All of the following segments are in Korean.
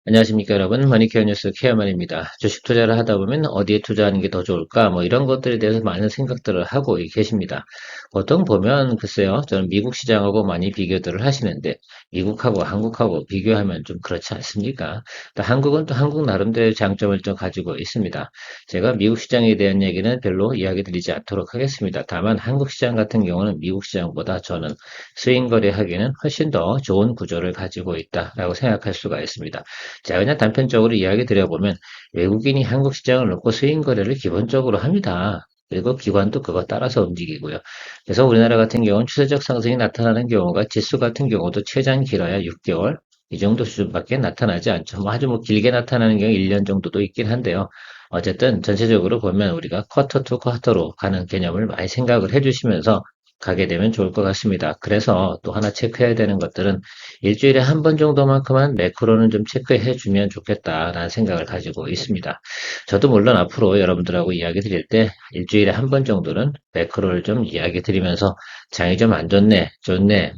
안녕하십니까 여러분, 머니케어 뉴스 케어만입니다. 주식 투자를 하다 보면 어디에 투자하는 게 더 좋을까 뭐 이런 것들에 대해서 많은 생각들을 하고 계십니다. 보통 보면 글쎄요, 저는 미국 시장하고 많이 비교들을 하시는데 미국하고 한국하고 비교하면 좀 그렇지 않습니까? 또 한국은 또 한국 나름대로의 장점을 좀 가지고 있습니다. 제가 미국 시장에 대한 얘기는 별로 이야기 드리지 않도록 하겠습니다. 다만 한국 시장 같은 경우는 미국 시장보다 저는 스윙 거래하기에는 훨씬 더 좋은 구조를 가지고 있다라고 생각할 수가 있습니다. 자, 그냥 단편적으로 이야기 드려보면 외국인이 한국 시장을 놓고 스윙 거래를 기본적으로 합니다. 그리고 기관도 그거 따라서 움직이고요. 그래서 우리나라 같은 경우는 추세적 상승이 나타나는 경우가 지수 같은 경우도 최장 길어야 6개월 이 정도 수준밖에 나타나지 않죠. 뭐 아주 길게 나타나는 경우 1년 정도도 있긴 한데요. 어쨌든 전체적으로 보면 우리가 쿼터 투 쿼터로 가는 개념을 많이 생각을 해주시면서 가게 되면 좋을 것 같습니다. 그래서 또 하나 체크해야 되는 것들은 일주일에 한 번 정도만큼만 매크로는 좀 체크해 주면 좋겠다라는 생각을 가지고 있습니다. 저도 물론 앞으로 여러분들하고 이야기 드릴 때 일주일에 한 번 정도는 매크로를 좀 이야기 드리면서 장이 좀 안 좋네, 좋네,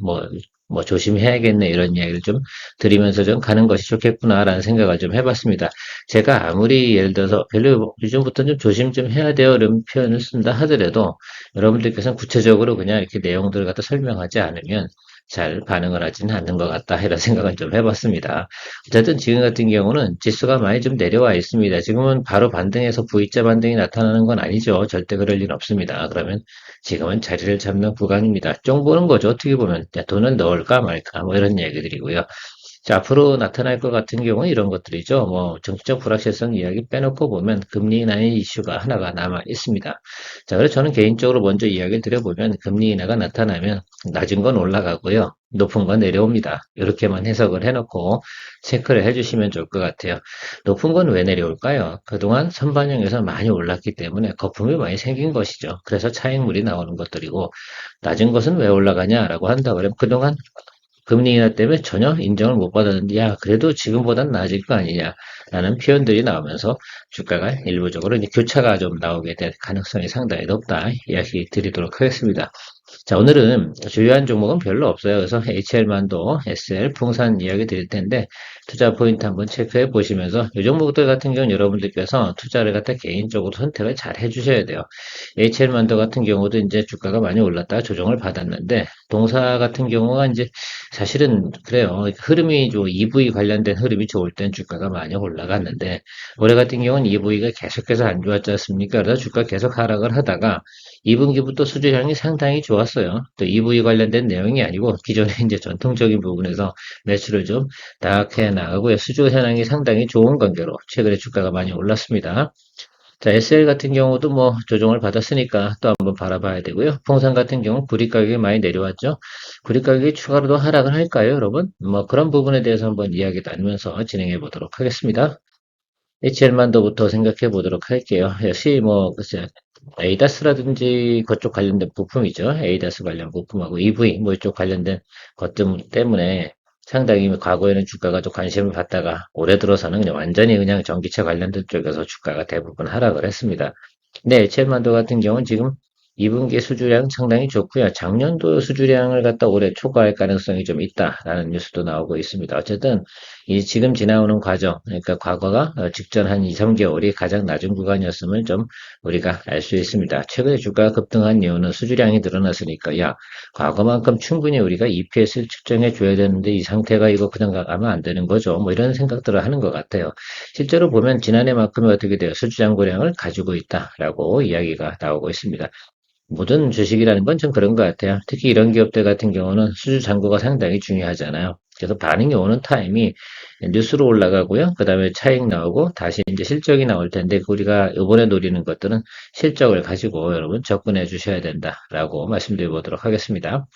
뭐 조심해야겠네 이런 이야기를 좀 드리면서 좀 가는 것이 좋겠구나라는 생각을 좀 해봤습니다. 제가 아무리 예를 들어서 별로 요즘부터 좀 조심 좀 해야 돼요 이런 표현을 쓴다 하더라도 여러분들께서는 구체적으로 그냥 이렇게 내용들을 갖다 설명하지 않으면 잘 반응을 하지는 않는 것 같다 이런 생각을 좀 해봤습니다. 어쨌든 지금 같은 경우는 지수가 많이 좀 내려와 있습니다. 지금은 바로 반등해서 V자 반등이 나타나는 건 아니죠. 절대 그럴 리는 없습니다. 그러면 지금은 자리를 잡는 구간입니다. 쫑 보는 거죠. 어떻게 보면 돈을 넣을까 말까 뭐 이런 얘기들이고요. 자, 앞으로 나타날 것 같은 경우는 이런 것들이죠. 뭐, 정치적 불확실성 이야기 빼놓고 보면 금리 인하의 이슈가 하나가 남아 있습니다. 자, 그래서 저는 개인적으로 먼저 이야기를 드려보면 금리 인하가 나타나면 낮은 건 올라가고요. 높은 건 내려옵니다. 이렇게만 해석을 해놓고 체크를 해주시면 좋을 것 같아요. 높은 건 왜 내려올까요? 그동안 선반영에서 많이 올랐기 때문에 거품이 많이 생긴 것이죠. 그래서 차익물이 나오는 것들이고, 낮은 것은 왜 올라가냐라고 한다 그러면 그동안 금리 인하 때문에 전혀 인정을 못 받았는데, 야, 그래도 지금보단 나아질 거 아니냐라는 표현들이 나오면서 주가가 일부적으로 이제 교차가 좀 나오게 될 가능성이 상당히 높다 이야기 드리도록 하겠습니다. 자, 오늘은 주요한 종목은 별로 없어요. 그래서 HL만도, SL, 풍산 이야기 드릴 텐데, 투자 포인트 한번 체크해 보시면서, 이 종목들 같은 경우는 여러분들께서 투자를 갖다 개인적으로 선택을 잘 해주셔야 돼요. HL만도 같은 경우도 이제 주가가 많이 올랐다가 조정을 받았는데, 동사 같은 경우가 이제 사실은 그래요. 흐름이 좀 EV 관련된 흐름이 좋을 땐 주가가 많이 올라갔는데, 올해 같은 경우는 EV가 계속해서 안 좋았지 않습니까? 그래서 주가 계속 하락을 하다가 2분기부터 수주량이 상당히 좋았어요. 또 EV 관련된 내용이 아니고 기존의 이제 전통적인 부분에서 매출을 좀 다각해 나가고요. 수주 현황이 상당히 좋은 관계로 최근에 주가가 많이 올랐습니다. 자, SL 같은 경우도 뭐 조정을 받았으니까 또 한번 바라봐야 되고요. 풍산 같은 경우 구리 가격이 많이 내려왔죠. 구리 가격이 추가로 더 하락을 할까요, 여러분? 뭐 그런 부분에 대해서 한번 이야기 나누면서 진행해 보도록 하겠습니다. HL만도부터 생각해 보도록 할게요. 역시 뭐 글쎄 에이다스라든지 그쪽 관련된 부품이죠. 에이다스 관련 부품하고 EV 뭐 이쪽 관련된 것 때문에 상당히 과거에는 주가가 좀 관심을 받다가 올해 들어서는 그냥 완전히 그냥 전기차 관련된 쪽에서 주가가 대부분 하락을 했습니다. 근데 HL만도 같은 경우는 지금 2분기 수주량 상당히 좋고요. 작년도 수주량을 갖다 올해 초과할 가능성이 좀 있다라는 뉴스도 나오고 있습니다. 어쨌든 이 지금 지나오는 과정, 그러니까 과거가 직전 한 2, 3개월이 가장 낮은 구간이었음을 좀 우리가 알 수 있습니다. 최근에 주가가 급등한 이유는 수주량이 늘어났으니까 야, 과거만큼 충분히 우리가 EPS를 측정해 줘야 되는데 이 상태가 이거 그냥 가면 안 되는 거죠. 뭐 이런 생각들을 하는 것 같아요. 실제로 보면 지난해만큼이 어떻게 돼요? 수주잔고량을 가지고 있다라고 이야기가 나오고 있습니다. 모든 주식이라는 건 좀 그런 것 같아요. 특히 이런 기업들 같은 경우는 수주 잔고가 상당히 중요하잖아요. 그래서 반응이 오는 타임이 뉴스로 올라가고요. 그 다음에 차익 나오고 다시 이제 실적이 나올 텐데 우리가 이번에 노리는 것들은 실적을 가지고 여러분 접근해 주셔야 된다라고 말씀드려 보도록 하겠습니다.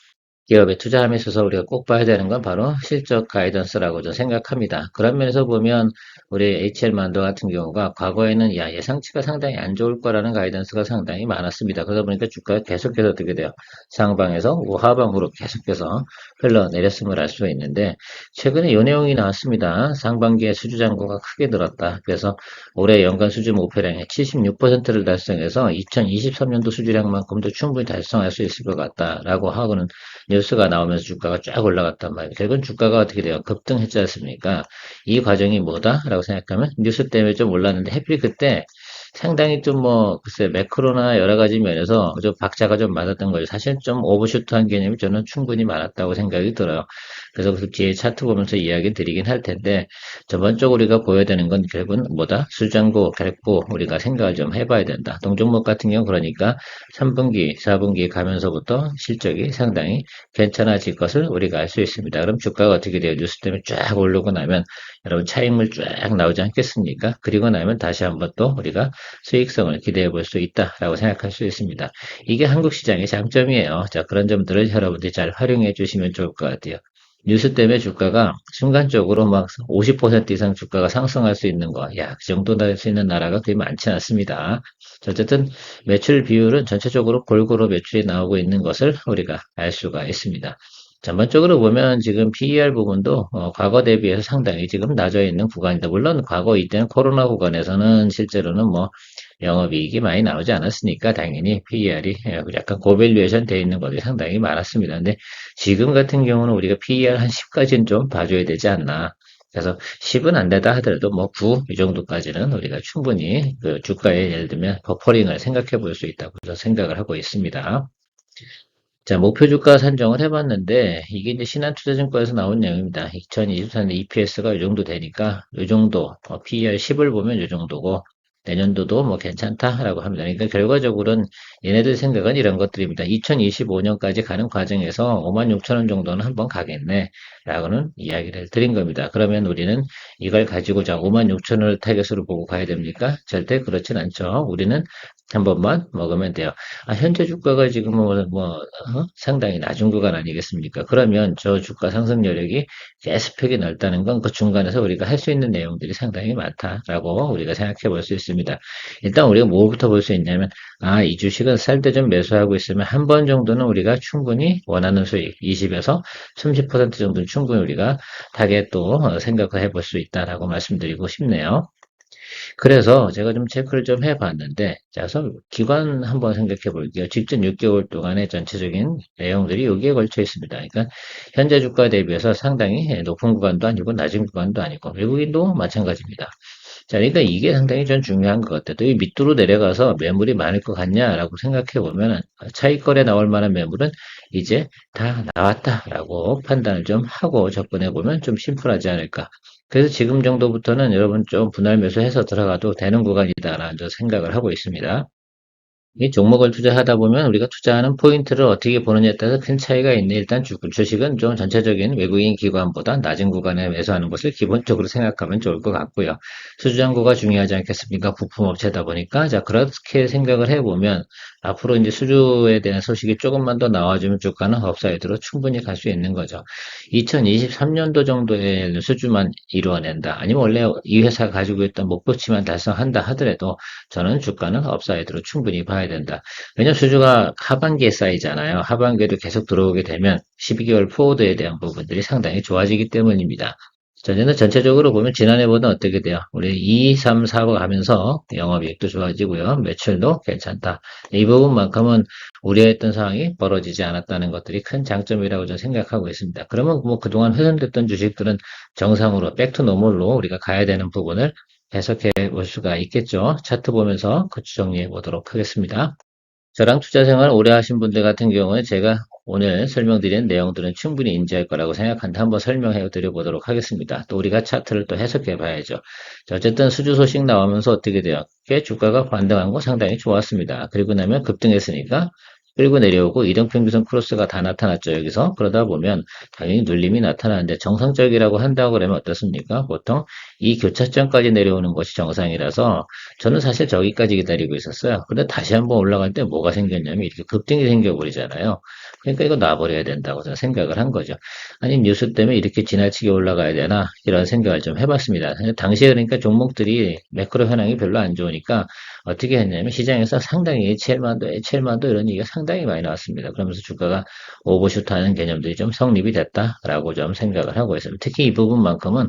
기업에 투자함에 있어서 우리가 꼭 봐야 되는 건 바로 실적 가이던스라고 저는 생각합니다. 그런 면에서 보면 우리 HL만도 같은 경우가 과거에는 야, 예상치가 상당히 안 좋을 거라는 가이던스가 상당히 많았습니다. 그러다 보니까 주가가 계속해서 어떻게 돼요? 상방에서 우하방으로 계속해서 흘러내렸음을 알 수가 있는데 최근에 이 내용이 나왔습니다. 상반기에 수주 잔고가 크게 늘었다. 그래서 올해 연간 수주 목표량의 76%를 달성해서 2023년도 수주량만큼도 충분히 달성할 수 있을 것 같다라고 하고는 뉴스가 나오면서 주가가 쫙 올라갔단 말이에요. 결국은 주가가 어떻게 돼요? 급등했지 않습니까? 이 과정이 뭐다라고 생각하면 뉴스 때문에 좀 올랐는데 하필 그때 상당히 좀 뭐 글쎄 매크로나 여러 가지 면에서 좀 박자가 좀 맞았던 거죠. 사실 좀 오버슈트한 개념이 저는 충분히 많았다고 생각이 들어요. 그래서 그 뒤에 차트 보면서 이야기 드리긴 할 텐데 전반적으로 우리가 보여야 되는 건 결국은 뭐다? 수장고 결코 우리가 생각을 좀 해봐야 된다. 동종목 같은 경우 그러니까 3분기, 4분기 가면서부터 실적이 상당히 괜찮아질 것을 우리가 알 수 있습니다. 그럼 주가가 어떻게 돼요? 뉴스 때문에 쫙 오르고 나면 여러분 차익물 쫙 나오지 않겠습니까? 그리고 나면 다시 한번 또 우리가 수익성을 기대해 볼 수 있다라고 생각할 수 있습니다. 이게 한국 시장의 장점이에요. 자, 그런 점들을 여러분들이 잘 활용해 주시면 좋을 것 같아요. 뉴스 때문에 주가가 순간적으로 막 50% 이상 주가가 상승할 수 있는 거, 야, 그 정도 될 수 있는 나라가 그리 많지 않습니다. 어쨌든 매출 비율은 전체적으로 골고루 매출이 나오고 있는 것을 우리가 알 수가 있습니다. 전반적으로 보면 지금 PER 부분도 과거 대비해서 상당히 지금 낮아 있는 구간이다. 물론 과거 이때는 코로나 구간에서는 실제로는 뭐 영업이익이 많이 나오지 않았으니까 당연히 PER이 약간 고밸류에이션 되어 있는 것이 상당히 많았습니다. 근데 지금 같은 경우는 우리가 PER 한 10까지는 좀 봐줘야 되지 않나. 그래서 10은 안 되다 하더라도 뭐 9, 이 정도까지는 우리가 충분히 그 주가에 예를 들면 버퍼링을 생각해 볼 수 있다고 저는 생각을 하고 있습니다. 자, 목표 주가 산정을 해봤는데, 이게 이제 신한투자증권에서 나온 내용입니다. 2024년 EPS가 이 정도 되니까, 이 정도, PER 10을 보면 이 정도고, 내년도도 뭐 괜찮다라고 합니다. 그러니까 결과적으로는 얘네들 생각은 이런 것들입니다. 2025년까지 가는 과정에서 5만 6천 원 정도는 한번 가겠네. 라고는 이야기를 드린 겁니다. 그러면 우리는 이걸 가지고 자 5만 6천 원을 타겟으로 보고 가야 됩니까? 절대 그렇진 않죠. 우리는 한 번만 먹으면 돼요. 아, 현재 주가가 지금 상당히 낮은 구간 아니겠습니까? 그러면 저 주가 상승 여력이 계속하게 넓다는 건 그 중간에서 우리가 할 수 있는 내용들이 상당히 많다라고 우리가 생각해 볼 수 있습니다. 일단 우리가 뭐부터 볼 수 있냐면, 아, 이 주식은 살 때 좀 매수하고 있으면 한 번 정도는 우리가 충분히 원하는 수익 20에서 30% 정도는 충분히 우리가 타겟도 생각을 해볼 수 있다라고 말씀드리고 싶네요. 그래서 제가 좀 체크를 좀 해봤는데, 자, 그래서 기관 한번 생각해 볼게요. 직전 6개월 동안의 전체적인 내용들이 여기에 걸쳐 있습니다. 그러니까 현재 주가 대비해서 상당히 높은 구간도 아니고 낮은 구간도 아니고 외국인도 마찬가지입니다. 자, 그러니까 이게 상당히 전 중요한 것 같아요. 또 이 밑으로 내려가서 매물이 많을 것 같냐라고 생각해 보면 차익거래 나올 만한 매물은 이제 다 나왔다라고 판단을 좀 하고 접근해 보면 좀 심플하지 않을까. 그래서 지금 정도부터는 여러분 좀 분할 매수해서 들어가도 되는 구간이다라는 저 생각을 하고 있습니다. 이 종목을 투자하다 보면 우리가 투자하는 포인트를 어떻게 보느냐에 따라서 큰 차이가 있네. 일단 주식은 좀 전체적인 외국인 기관보다 낮은 구간에 매수하는 것을 기본적으로 생각하면 좋을 것 같고요. 수주잔고가 중요하지 않겠습니까? 부품업체다 보니까. 자, 그렇게 생각을 해보면 앞으로 이제 수주에 대한 소식이 조금만 더 나와주면 주가는 업사이드로 충분히 갈 수 있는 거죠. 2023년도 정도의 수주만 이루어낸다. 아니면 원래 이 회사가 가지고 있던 목표치만 달성한다 하더라도 저는 주가는 업사이드로 충분히 봐야 된다. 왜냐면 수주가 하반기에 쌓이잖아요. 하반기에도 계속 들어오게 되면 12개월 포워드에 대한 부분들이 상당히 좋아지기 때문입니다. 전에는 전체적으로 보면 지난해보다 어떻게 돼요? 우리 2, 3, 4가 가면서 영업이익도 좋아지고요. 매출도 괜찮다. 이 부분만큼은 우려했던 상황이 벌어지지 않았다는 것들이 큰 장점이라고 저는 생각하고 있습니다. 그러면 뭐 그동안 훼손됐던 주식들은 정상으로 백투 노멀로 우리가 가야 되는 부분을 해석해 볼 수가 있겠죠. 차트 보면서 그 정리해 보도록 하겠습니다. 저랑 투자 생활 오래 하신 분들 같은 경우는 제가 오늘 설명드린 내용들은 충분히 인지할 거라고 생각하는데 한번 설명해 드려 보도록 하겠습니다. 또 우리가 차트를 또 해석해 봐야죠. 자, 어쨌든 수주 소식 나오면서 어떻게 돼요? 꽤 주가가 반등한 거 상당히 좋았습니다. 그리고 나면 급등했으니까 끌고 내려오고 이등평균선 크로스가 다 나타났죠, 여기서. 그러다 보면 당연히 눌림이 나타나는데 정상적이라고 한다고 그러면 어떻습니까? 보통 이 교차점까지 내려오는 것이 정상이라서 저는 사실 저기까지 기다리고 있었어요. 근데 다시 한번 올라갈 때 뭐가 생겼냐면 이렇게 급등이 생겨버리잖아요. 그러니까 이거 놔버려야 된다고 저는 생각을 한 거죠. 아니 뉴스 때문에 이렇게 지나치게 올라가야 되나 이런 생각을 좀 해봤습니다. 당시에 그러니까 종목들이 매크로 현황이 별로 안 좋으니까 어떻게 했냐면 시장에서 상당히 HL만도 이런 얘기가 상당히 많이 나왔습니다. 그러면서 주가가 오버슛하는 개념들이 좀 성립이 됐다라고 좀 생각을 하고 있습니다. 특히 이 부분만큼은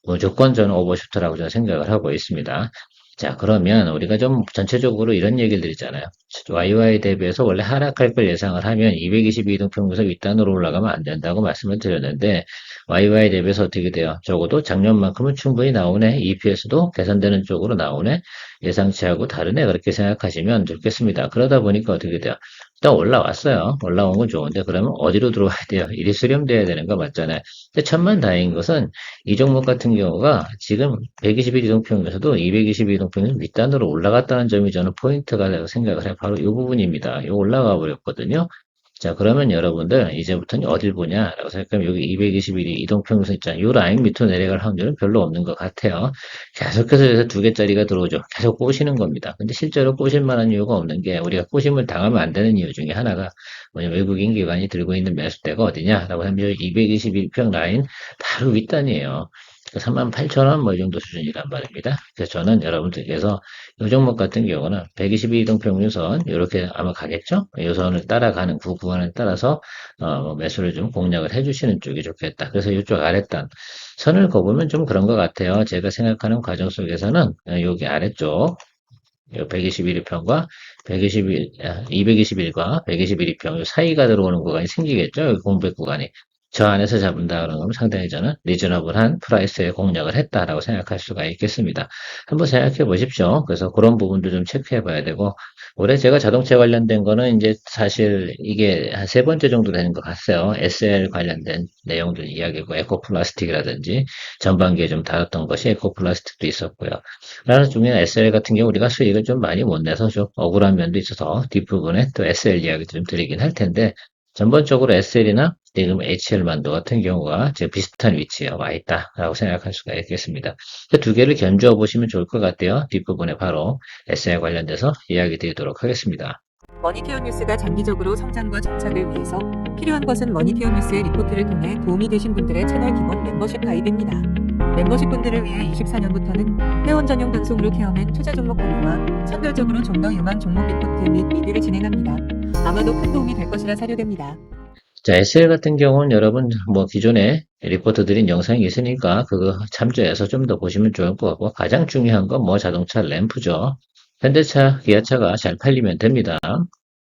무조건 저는 오버슈트라고 저는 생각을 하고 있습니다. 자, 그러면 우리가 좀 전체적으로 이런 얘기를 드리잖아요. YY 대비해서 원래 하락할 걸 예상을 하면 222동 평균에서 윗단으로 올라가면 안 된다고 말씀을 드렸는데 YY 대비해서 어떻게 돼요? 적어도 작년만큼은 충분히 나오네. EPS도 개선되는 쪽으로 나오네. 예상치 하고 다르네. 그렇게 생각하시면 좋겠습니다. 그러다 보니까 어떻게 돼요? 일단 올라왔어요. 올라온 건 좋은데 그러면 어디로 들어와야 돼요? 이리 수렴돼야 되는 거 맞잖아요. 근데 천만다행인 것은 이 종목 같은 경우가 지금 121 이동평균에서도 222 이동평균 윗단으로 올라갔다는 점이 저는 포인트가 라고 생각을 해요. 바로 이 부분입니다. 이 올라가 버렸거든요. 자, 그러면 여러분들 이제부터는 어딜 보냐라고 생각하면 여기 221이 이동평균선 있잖아요. 이 라인 밑으로 내려갈 확률은 별로 없는 것 같아요. 계속해서 여기서 두 개짜리가 들어오죠. 계속 꼬시는 겁니다. 근데 실제로 꼬실 만한 이유가 없는 게 우리가 꼬심을 당하면 안 되는 이유 중에 하나가 뭐냐면 외국인 기관이 들고 있는 매수대가 어디냐라고 하면 221평 라인 바로 윗단이에요. 38,000원 뭐 이 정도 수준이란 말입니다. 그래서 저는 여러분들께서 이 종목 같은 경우는 122이동 평균선 이렇게 아마 가겠죠? 이 선을 따라가는 구간을 따라서 뭐 매수를 좀 공략을 해주시는 쪽이 좋겠다. 그래서 이쪽 아랫단 선을 그어보면 좀 그런 것 같아요. 제가 생각하는 과정 속에서는 여기 아래쪽 121평과 121, 221과 121평 사이가 들어오는 구간이 생기겠죠? 공백 구간이. 저 안에서 잡는다 그런 거면 상당히 저는 리저너블한 프라이스에 공략을 했다라고 생각할 수가 있겠습니다. 한번 생각해 보십시오. 그래서 그런 부분도 좀 체크해 봐야 되고, 올해 제가 자동차 관련된 거는 이제 사실 이게 한 세 번째 정도 되는 것 같아요. SL 관련된 내용들 이야기고, 에코플라스틱이라든지 전반기에 좀 다뤘던 것이 에코플라스틱도 있었고요. 라는 중에 SL 같은 경우 우리가 수익을 좀 많이 못 내서 좀 억울한 면도 있어서 뒷부분에 또 SL 이야기도 좀 드리긴 할 텐데, 전반적으로 SL이나 지금 HL만도 같은 경우가 지금 비슷한 위치에 와 있다라고 생각할 수가 있겠습니다. 두 개를 견주어 보시면 좋을 것 같아요. 뒷부분에 바로 SL 관련돼서 이야기 드리도록 하겠습니다. 머니케어 뉴스가 장기적으로 성장과 정착을 위해서 필요한 것은 머니케어 뉴스의 리포트를 통해 도움이 되신 분들의 채널 기본 멤버십 가입입니다. 멤버십 분들을 위해 24년부터는 회원 전용 방송으로 케어맨 투자 종목 공유와 선별적으로 좀 더 유망 종목 리포트 및 리뷰를 진행합니다. 아마도 큰 도움이 될 것이라 사료됩니다. 자, SL 같은 경우는 여러분 뭐 기존에 리포트 드린 영상이 있으니까 그거 참조해서 좀 더 보시면 좋을 것 같고 가장 중요한 건 뭐 자동차 램프죠. 현대차, 기아차가 잘 팔리면 됩니다.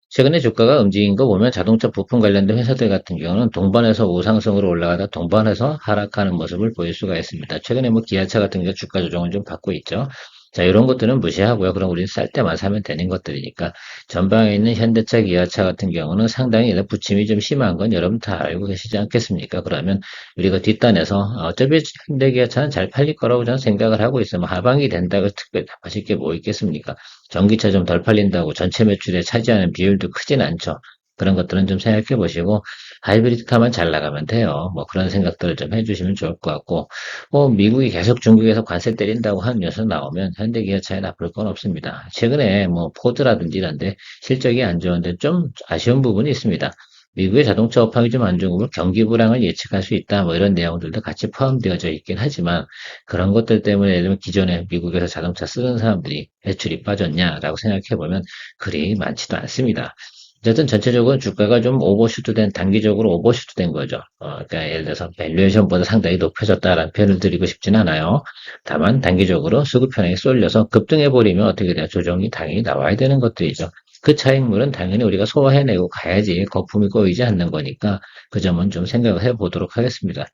최근에 주가가 움직인 거 보면 자동차 부품 관련된 회사들 같은 경우는 동반해서 우상승으로 올라가다 동반해서 하락하는 모습을 보일 수가 있습니다. 최근에 뭐 기아차 같은 경우 주가 조정을 좀 받고 있죠. 자, 이런 것들은 무시하고요. 그럼 우리는 쌀 때만 사면 되는 것들이니까 전방에 있는 현대차, 기아차 같은 경우는 상당히 부침이 좀 심한 건 여러분 다 알고 계시지 않겠습니까? 그러면 우리가 뒷단에서 어차피 현대 기아차는 잘 팔릴 거라고 저는 생각을 하고 있어요. 뭐 하반기 된다고 특별히 하실 게 뭐 있겠습니까? 전기차 좀 덜 팔린다고 전체 매출에 차지하는 비율도 크진 않죠. 그런 것들은 좀 생각해 보시고 하이브리드카만 잘 나가면 돼요. 뭐 그런 생각들을 좀 해주시면 좋을 것 같고 뭐 미국이 계속 중국에서 관세 때린다고 하는 뉴스 나오면 현대기아차에 나쁠 건 없습니다. 최근에 뭐 포드라든지 이런데 실적이 안 좋은데 좀 아쉬운 부분이 있습니다. 미국의 자동차 업황이 좀 안 좋은 걸 경기 불황을 예측할 수 있다. 뭐 이런 내용들도 같이 포함되어져 있긴 하지만 그런 것들 때문에 예를 들면 기존에 미국에서 자동차 쓰는 사람들이 매출이 빠졌냐라고 생각해 보면 그리 많지도 않습니다. 어쨌든 전체적으로 주가가 좀 오버슈트된 단기적으로 오버슈트된 거죠. 그러니까 예를 들어서 밸류에이션보다 상당히 높아졌다라는 표현을 드리고 싶진 않아요. 다만 단기적으로 수급 편향이 쏠려서 급등해 버리면 어떻게 돼요? 조정이 당연히 나와야 되는 것들이죠. 그 차익물은 당연히 우리가 소화해내고 가야지 거품이 꼬이지 않는 거니까 그 점은 좀 생각을 해보도록 하겠습니다.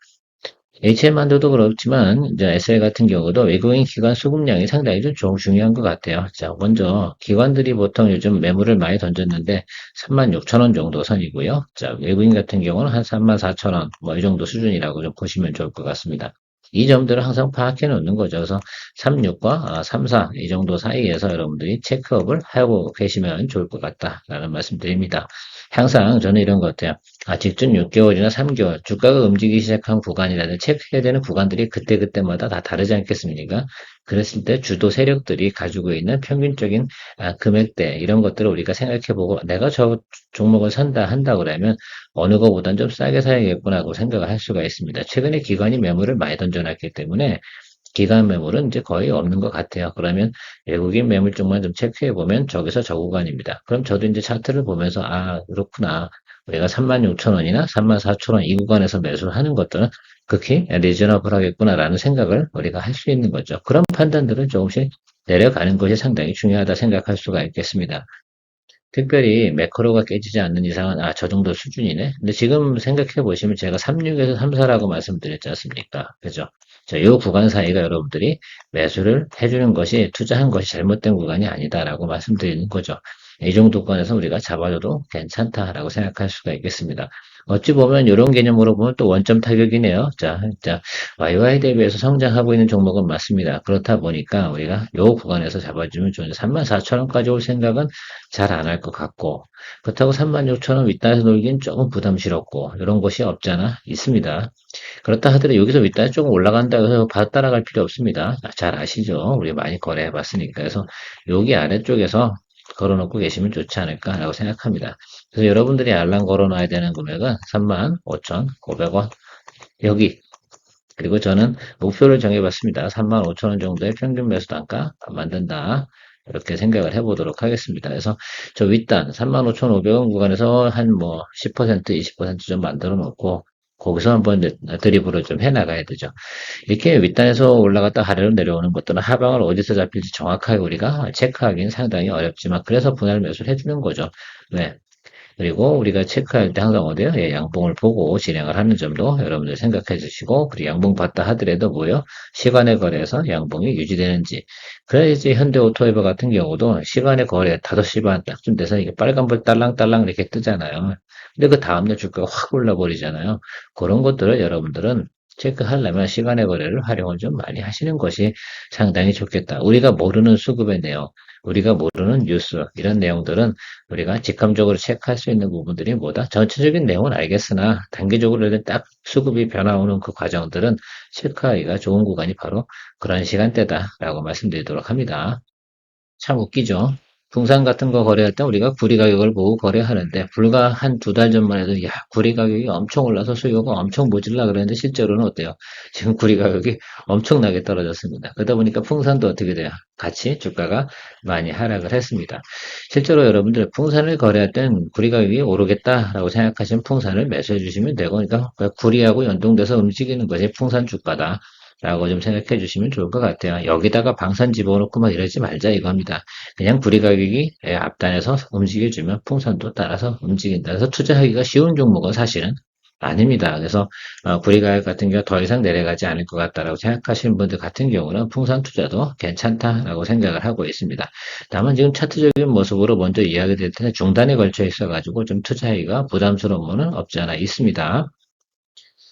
HM만두도 그렇지만 이제 SL 같은 경우도 외국인 기관 수급량이 상당히 좀 중요한 것 같아요. 자, 먼저 기관들이 보통 요즘 매물을 많이 던졌는데 36,000원 정도 선이고요. 자, 외국인 같은 경우는 한 34,000원 뭐 이 정도 수준이라고 좀 보시면 좋을 것 같습니다. 이 점들을 항상 파악해 놓는 거죠. 그래서 36과 34 이 정도 사이에서 여러분들이 체크업을 하고 계시면 좋을 것 같다라는 말씀 드립니다. 항상 저는 이런 것 같아요. 직전 6개월이나 3개월 주가가 움직이기 시작한 구간이라든 체크해야 되는 구간들이 그때그때마다 다 다르지 않겠습니까? 그랬을 때 주도 세력들이 가지고 있는 평균적인 금액대 이런 것들을 우리가 생각해보고 내가 저 종목을 산다 한다 그러면 어느 거보단 좀 싸게 사야겠구나 하고 생각을 할 수가 있습니다. 최근에 기관이 매물을 많이 던져놨기 때문에 기관 매물은 이제 거의 없는 것 같아요. 그러면 외국인 매물 쪽만 좀 체크해 보면 저기서 저 구간입니다. 그럼 저도 이제 차트를 보면서 그렇구나. 우리가 36,000원이나 34,000원 이 구간에서 매수를 하는 것들은 극히 리저너블 하겠구나라는 생각을 우리가 할 수 있는 거죠. 그런 판단들은 조금씩 내려가는 것이 상당히 중요하다 생각할 수가 있겠습니다. 특별히 매크로가 깨지지 않는 이상은 저 정도 수준이네. 근데 지금 생각해 보시면 제가 36에서 34라고 말씀드렸지 않습니까? 그죠? 자, 이 구간 사이가 여러분들이 매수를 해주는 것이 투자한 것이 잘못된 구간이 아니다라고 말씀드리는 거죠. 이 정도 구간에서 우리가 잡아줘도 괜찮다라고 생각할 수가 있겠습니다. 어찌 보면 이런 개념으로 보면 또 원점 타격이네요. 자, YY 대비해서 성장하고 있는 종목은 맞습니다. 그렇다 보니까 우리가 이 구간에서 잡아주면 좋은데 34,000원까지 올 생각은 잘 안 할 것 같고 그렇다고 36,000원 윗단에서 놀긴 조금 부담스럽고 이런 곳이 없잖아 있습니다. 그렇다 하더라도 여기서 윗단에 조금 올라간다 해서 바로 따라갈 필요 없습니다. 잘 아시죠? 우리 많이 거래해 봤으니까. 그래서 여기 아래쪽에서 걸어놓고 계시면 좋지 않을까라고 생각합니다. 그래서 여러분들이 알람 걸어놔야 되는 금액은 35,900원 여기 그리고 저는 목표를 정해봤습니다. 35,000원 정도의 평균 매수 단가 만든다. 이렇게 생각을 해보도록 하겠습니다. 그래서 저 윗단 35,500원 구간에서 한 뭐 10%, 20%좀 만들어 놓고 거기서 한번 드리블을 좀 해나가야 되죠. 이렇게 윗단에서 올라갔다 아래로 내려오는 것들은 하방을 어디서 잡힐지 정확하게 우리가 체크하기는 상당히 어렵지만 그래서 분할 매수를 해주는 거죠. 네. 그리고 우리가 체크할 때 항상 어디요? 예, 양봉을 보고 진행을 하는 점도 여러분들 생각해 주시고, 그리고 양봉 봤다 하더라도 뭐요? 시간의 거래에서 양봉이 유지되는지. 그래야지 현대오토에버 같은 경우도 시간의 거래 5시 반 딱쯤 돼서 이게 빨간불 딸랑딸랑 이렇게 뜨잖아요. 근데 그 다음날 주가가 확 올라버리잖아요. 그런 것들을 여러분들은 체크하려면 시간의 거래를 활용을 좀 많이 하시는 것이 상당히 좋겠다. 우리가 모르는 수급의 내용, 우리가 모르는 뉴스, 이런 내용들은 우리가 직감적으로 체크할 수 있는 부분들이 뭐다? 전체적인 내용은 알겠으나 단기적으로 딱 수급이 변화 오는 그 과정들은 체크하기가 좋은 구간이 바로 그런 시간대다라고 말씀드리도록 합니다. 참 웃기죠. 풍산 같은 거 거래할 때 우리가 구리 가격을 보고 거래하는데 불과 한 두 달 전만 해도 구리 가격이 엄청 올라서 수요가 엄청 모질라 그랬는데 실제로는 어때요? 지금 구리 가격이 엄청나게 떨어졌습니다. 그러다 보니까 풍산도 어떻게 돼요? 같이 주가가 많이 하락을 했습니다. 실제로 여러분들 풍산을 거래할 땐 구리 가격이 오르겠다라고 생각하시면 풍산을 매수해 주시면 되고 그러니까 구리하고 연동돼서 움직이는 것이 풍산 주가다. 라고 좀 생각해 주시면 좋을 것 같아요. 여기다가 방산 집어넣고 막 이러지 말자 이겁니다. 그냥 구리 가격이 앞단에서 움직여주면 풍선도 따라서 움직인다. 그래서 투자하기가 쉬운 종목은 사실은 아닙니다. 그래서 구리 가격 같은 경우 더 이상 내려가지 않을 것 같다라고 생각하시는 분들 같은 경우는 풍선 투자도 괜찮다라고 생각을 하고 있습니다. 다만 지금 차트적인 모습으로 먼저 이야기 드릴 텐데 중단에 걸쳐 있어가지고 좀 투자하기가 부담스러운 거는 없지 않아 있습니다.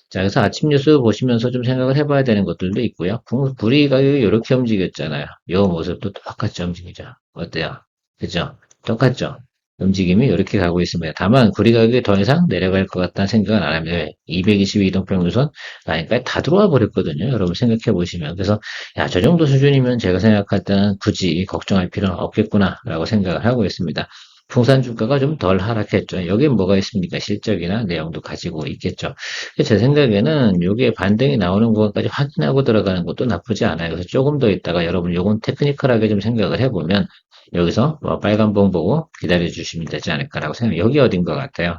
자, 그래서 아침 뉴스 보시면서 좀 생각을 해봐야 되는 것들도 있고요. 구리 가격이 이렇게 움직였잖아요. 이 모습도 똑같이 움직이죠. 어때요? 그죠? 똑같죠? 움직임이 이렇게 가고 있습니다. 다만 구리 가격이 더 이상 내려갈 것 같다는 생각은 안 합니다. 222동평균선 라인까지 다 들어와 버렸거든요. 여러분 생각해 보시면. 그래서 저 정도 수준이면 제가 생각할 때는 굳이 걱정할 필요는 없겠구나라고 생각을 하고 있습니다. 풍산 주가가 좀 덜 하락했죠. 여기에 뭐가 있습니까? 실적이나 내용도 가지고 있겠죠. 제 생각에는 요게 반등이 나오는 것까지 확인하고 들어가는 것도 나쁘지 않아요. 그래서 조금 더 있다가 여러분 요건 테크니컬하게 좀 생각을 해보면 여기서 뭐 빨간 봉 보고 기다려 주시면 되지 않을까라고 생각해요. 여기 어딘 것 같아요.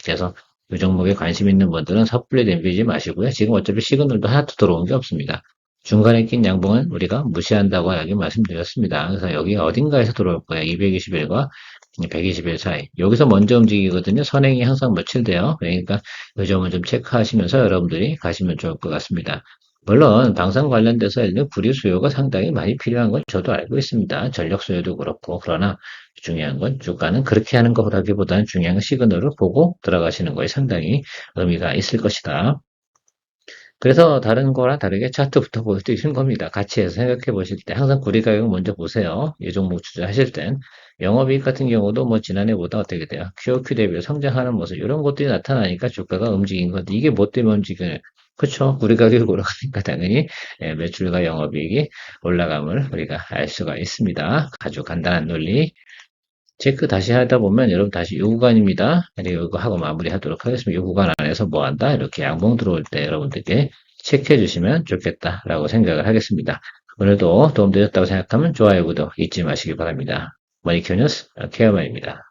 그래서 이 종목에 관심 있는 분들은 섣불리 덤비지 마시고요. 지금 어차피 시그널도 하나도 들어온 게 없습니다. 중간에 낀 양봉은 우리가 무시한다고 여기 말씀드렸습니다. 그래서 여기 어딘가에서 들어올 거예요. 221과 120일 사이. 여기서 먼저 움직이거든요. 선행이 항상 며칠 돼요. 그러니까 이 점을 좀 체크하시면서 여러분들이 가시면 좋을 것 같습니다. 물론 방산 관련돼서 일단 구리 수요가 상당히 많이 필요한 건 저도 알고 있습니다. 전력 수요도 그렇고 그러나 중요한 건 주가는 그렇게 하는 것보다는 중요한 건 시그널을 보고 들어가시는 거에 상당히 의미가 있을 것이다. 그래서 다른 거랑 다르게 차트부터 볼 수 있는 겁니다. 같이 해서 생각해 보실 때 항상 구리 가격 먼저 보세요. 이 종목 투자하실 땐 영업이익 같은 경우도 뭐 지난해보다 어떻게 돼요? QOQ 대비로 성장하는 모습 이런 것들이 나타나니까 주가가 움직인 건데 이게 뭐 때문에 움직여요? 그렇죠. 구리 가격이 올라가니까 당연히 매출과 영업이익이 올라감을 우리가 알 수가 있습니다. 아주 간단한 논리. 체크 다시 하다 보면 여러분 다시 이 구간입니다. 그리고 이거 하고 마무리하도록 하겠습니다. 이 구간 안에서 뭐 한다? 이렇게 양봉 들어올 때 여러분들께 체크해 주시면 좋겠다라고 생각을 하겠습니다. 오늘도 도움되셨다고 생각하면 좋아요, 구독 잊지 마시기 바랍니다. 머니큐 뉴스 케어맨입니다.